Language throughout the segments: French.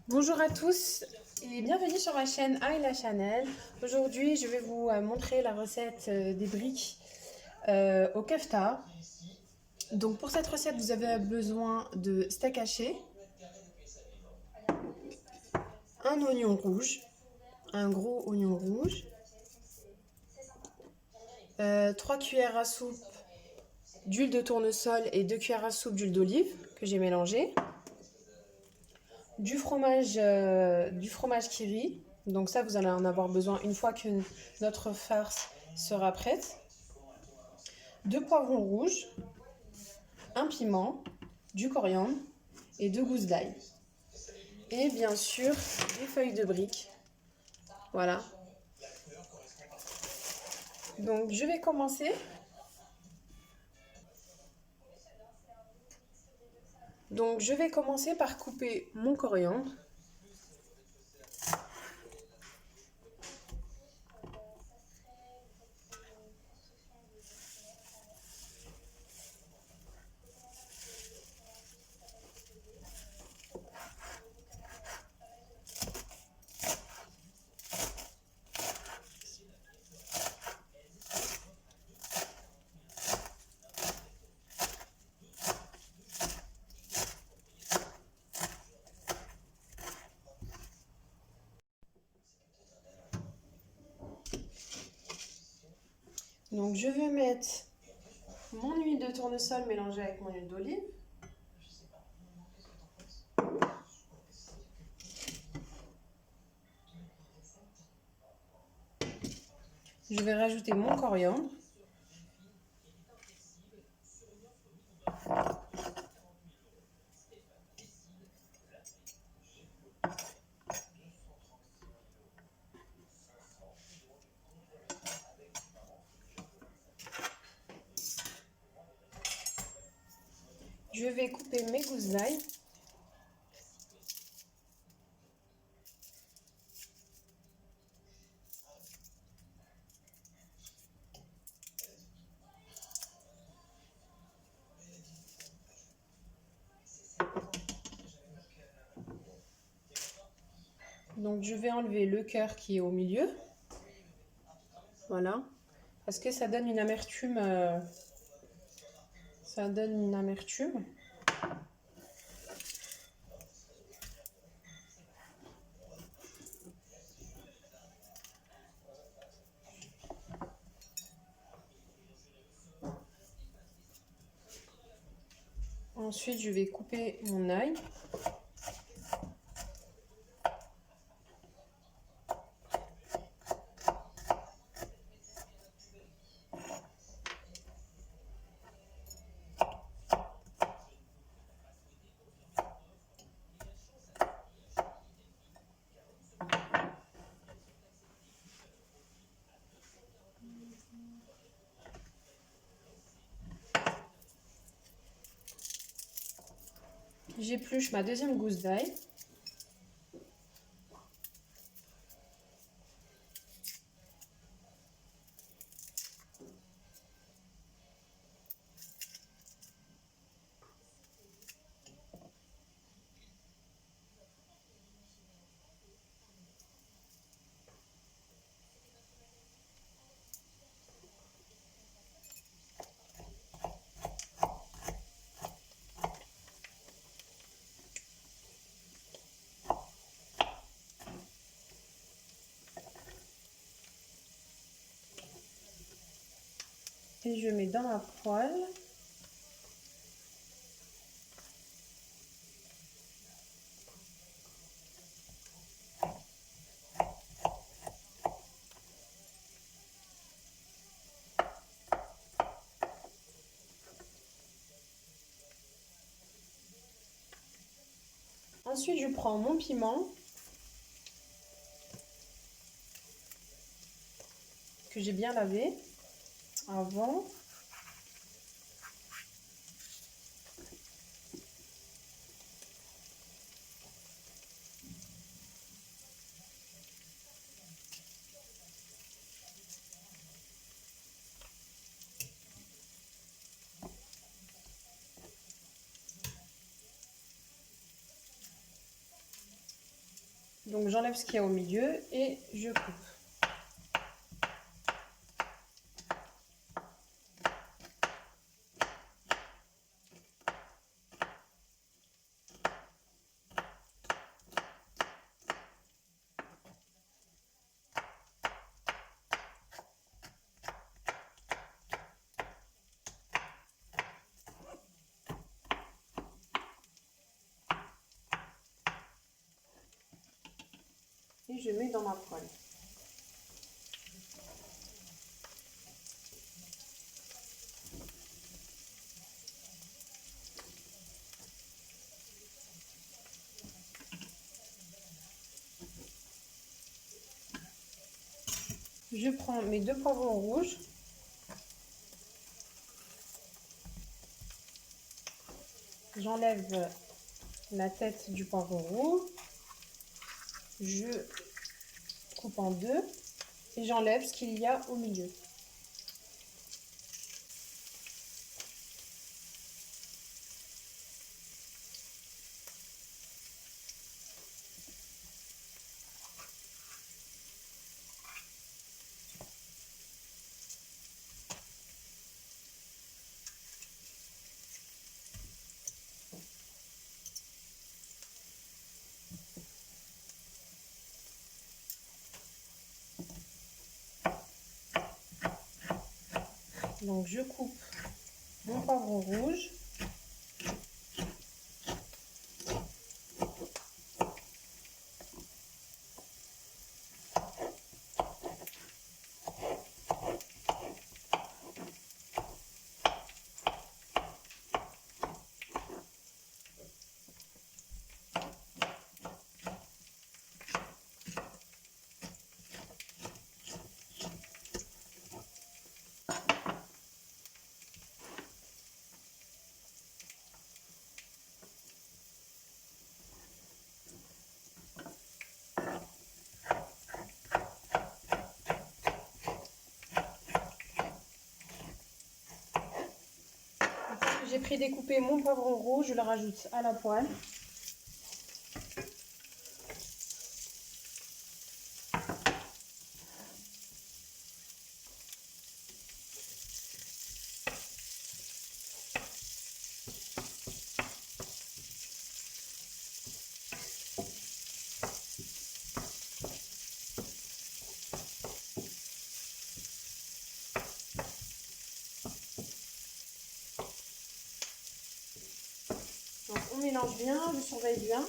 Bonjour à tous et bienvenue sur ma chaîne Ayla Channel. Aujourd'hui, je vais vous montrer la recette des briques au kefta. Donc pour cette recette, vous avez besoin de steak haché, un oignon rouge, un gros oignon rouge, 3 cuillères à soupe d'huile de tournesol et 2 cuillères à soupe d'huile d'olive que j'ai mélangé, du fromage qui rit. Donc ça, vous allez en avoir besoin une fois que notre farce sera prête. 2 poivrons rouges, un piment, du coriandre et 2 gousses d'ail. Et bien sûr, des feuilles de briques. Voilà. Donc je vais commencer. Donc je vais commencer par couper mon coriandre. Donc je vais mettre mon huile de tournesol mélangée avec mon huile d'olive. Je vais rajouter mon coriandre. Je vais couper mes gousses d'ail. Donc je vais enlever le cœur qui est au milieu. Voilà. Parce que ça donne une amertume. Ça donne une amertume. Ensuite, je vais couper mon ail. J'épluche ma deuxième gousse d'ail. Et je mets dans la poêle. Ensuite, je prends mon piment que j'ai bien lavé avant. Donc j'enlève ce qu'il y a au milieu et je coupe. Et je mets dans ma poêle. Je prends mes 2 poivrons rouges. J'enlève la tête du poivron rouge. Je coupe en deux et j'enlève ce qu'il y a au milieu. Donc je coupe mon poivron rouge. J'ai prédécoupé mon poivron rouge, je le rajoute à la poêle. Donc on mélange bien, je surveille bien.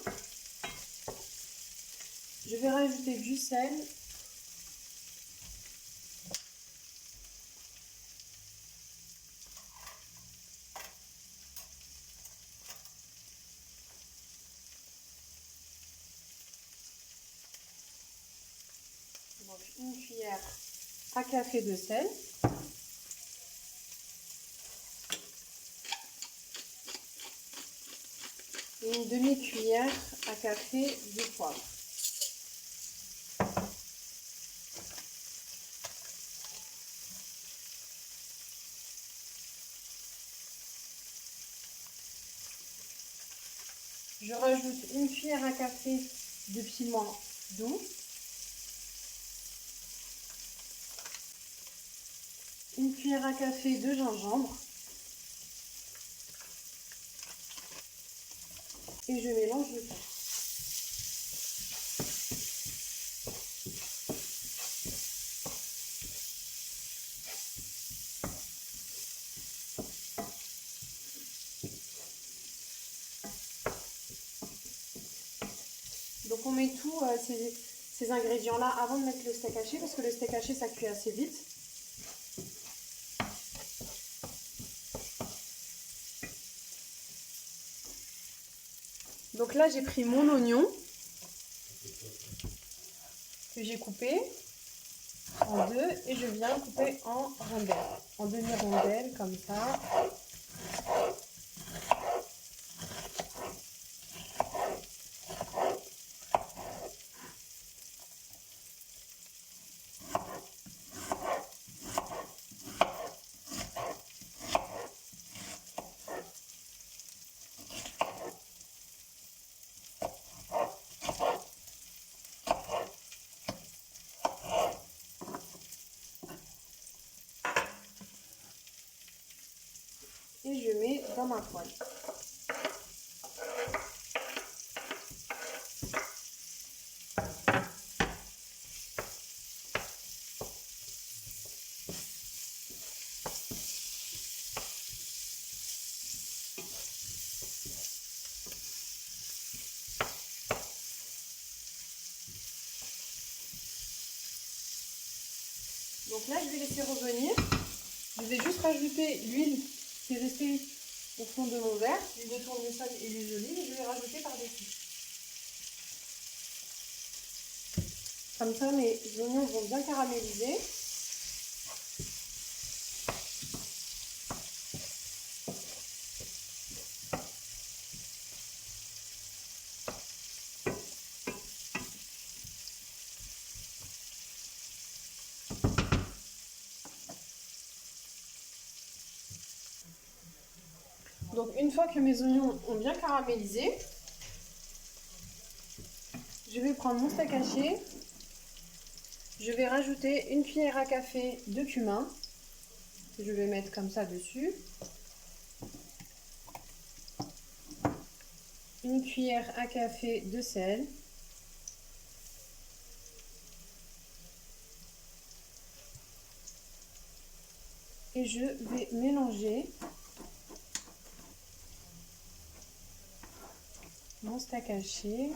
Je vais rajouter du sel. Donc une cuillère à café de sel. Et une demi-cuillère à café de poivre. Je rajoute une cuillère à café de piment doux. Une cuillère à café de gingembre. Et je mélange le tout. Donc on met tous ces ingrédients-là avant de mettre le steak haché parce que le steak haché ça cuit assez vite. Donc là j'ai pris mon oignon que j'ai coupé en deux et je viens couper en rondelles, en demi-rondelles comme ça. ma poêle. Donc là, je vais laisser revenir. Je vais juste rajouter l'huile qui est restée au fond de mon verre, l'huile de tournesol et l'huile d'olive, et je vais rajouter par-dessus. Comme ça, mes oignons vont bien caraméliser. Donc une fois que mes oignons ont bien caramélisé, je vais prendre mon steak haché. Je vais rajouter une cuillère à café de cumin. Je vais mettre comme ça dessus. Une cuillère à café de sel. Et je vais mélanger mon steak haché.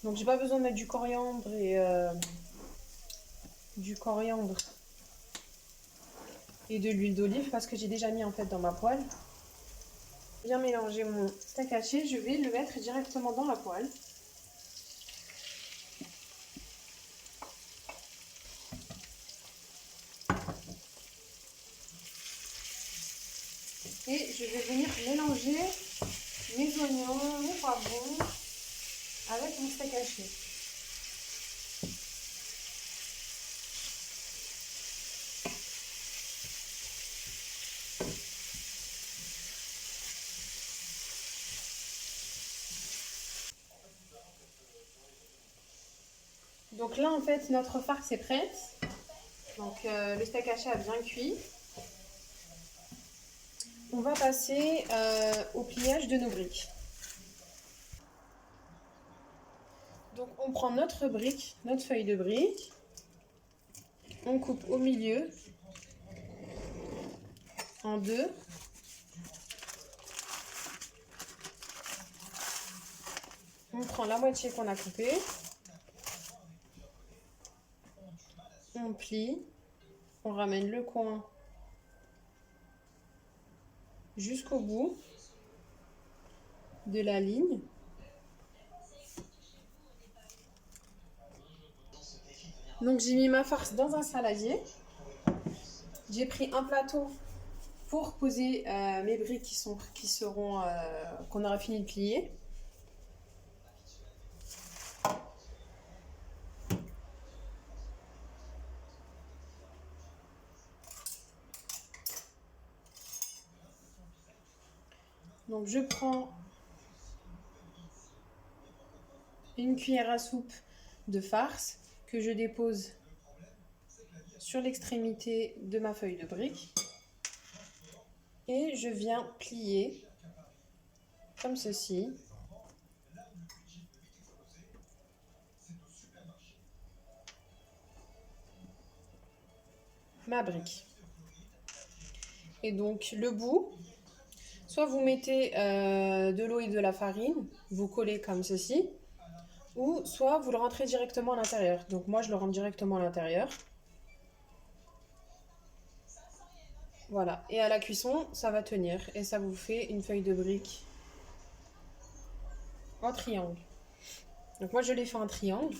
Donc j'ai pas besoin de mettre du coriandre et de l'huile d'olive parce que j'ai déjà mis en fait dans ma poêle. Bien mélanger mon steak haché, je vais le mettre directement dans la poêle. Et je vais venir mélanger mes oignons, mes poivrons avec mon steak haché. Donc là en fait notre farce est prête. Donc le steak haché a bien cuit. On va passer au pliage de nos briques. Donc on prend notre brique, notre feuille de brique, on coupe au milieu en deux. On prend la moitié qu'on a coupée, on plie, on ramène le coin jusqu'au bout de la ligne. Donc j'ai mis ma farce dans un saladier. J'ai pris un plateau pour poser mes briques qu'on aura fini de plier. Donc je prends une cuillère à soupe de farce que je dépose sur l'extrémité de ma feuille de brique et je viens plier comme ceci. Ma brique. Et donc le bout, soit vous mettez de l'eau et de la farine, vous collez comme ceci, ou soit vous le rentrez directement à l'intérieur. Donc moi je le rentre directement à l'intérieur. Voilà, et à la cuisson ça va tenir et ça vous fait une feuille de brique en triangle. Donc moi je l'ai fait en triangle.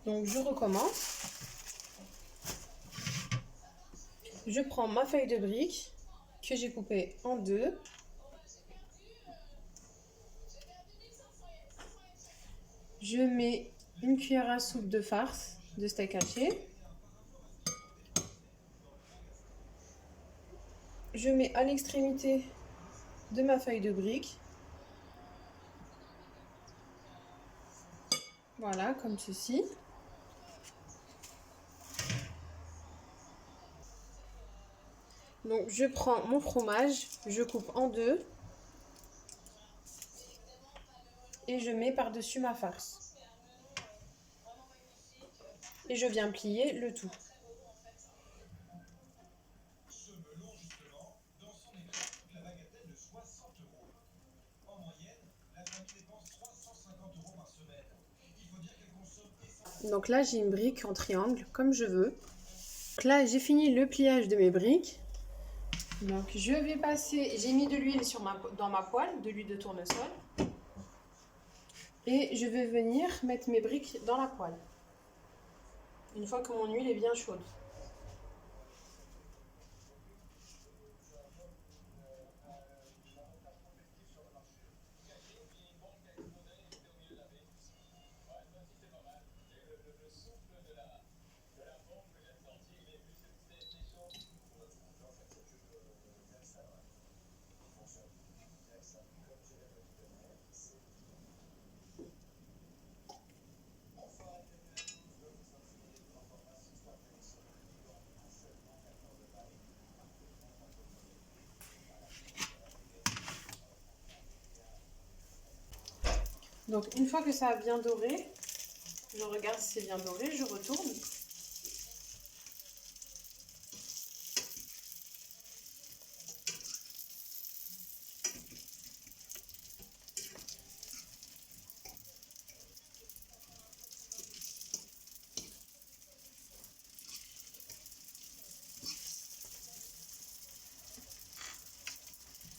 Donc je recommence. Je prends ma feuille de brique que j'ai coupée en deux. Je mets une cuillère à soupe de farce de steak haché. Je mets à l'extrémité de ma feuille de brique. Voilà, comme ceci. Donc je prends mon fromage, je coupe en deux et je mets par-dessus ma farce. Et je viens plier le tout. Donc là, j'ai une brique en triangle, comme je veux. Donc là, j'ai fini le pliage de mes briques. Donc je vais passer, j'ai mis de l'huile dans ma poêle, de l'huile de tournesol. Et je vais venir mettre mes briques dans la poêle. Une fois que mon huile est bien chaude. Donc une fois que ça a bien doré, je regarde si c'est bien doré, je retourne.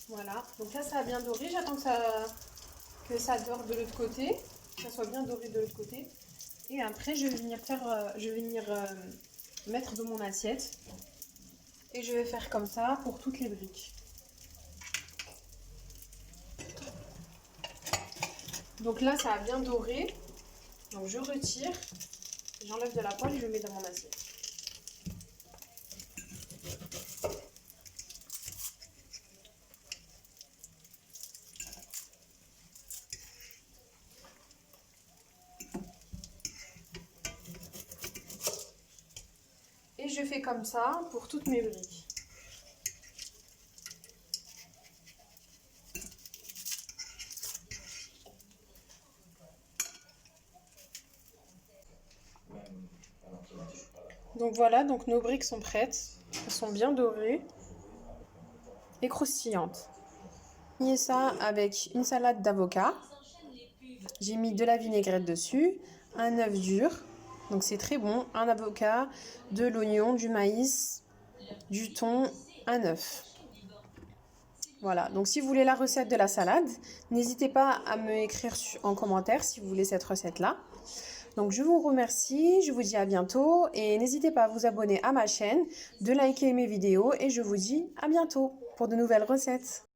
Voilà, donc là ça a bien doré, j'attends que ça dore de l'autre côté, que ça soit bien doré de l'autre côté. Et après je vais venir mettre dans mon assiette. Et je vais faire comme ça pour toutes les briques. Donc là ça a bien doré, donc je retire, j'enlève de la poêle et je le mets dans mon assiette. Et je fais comme ça pour toutes mes briques. Donc voilà, donc nos briques sont prêtes. Elles sont bien dorées et croustillantes. J'ai mis ça avec une salade d'avocat. J'ai mis de la vinaigrette dessus, un œuf dur. Donc c'est très bon, un avocat, de l'oignon, du maïs, du thon, un œuf. Voilà, donc si vous voulez la recette de la salade, n'hésitez pas à me écrire en commentaire si vous voulez cette recette-là. Donc je vous remercie, je vous dis à bientôt et n'hésitez pas à vous abonner à ma chaîne, de liker mes vidéos et je vous dis à bientôt pour de nouvelles recettes.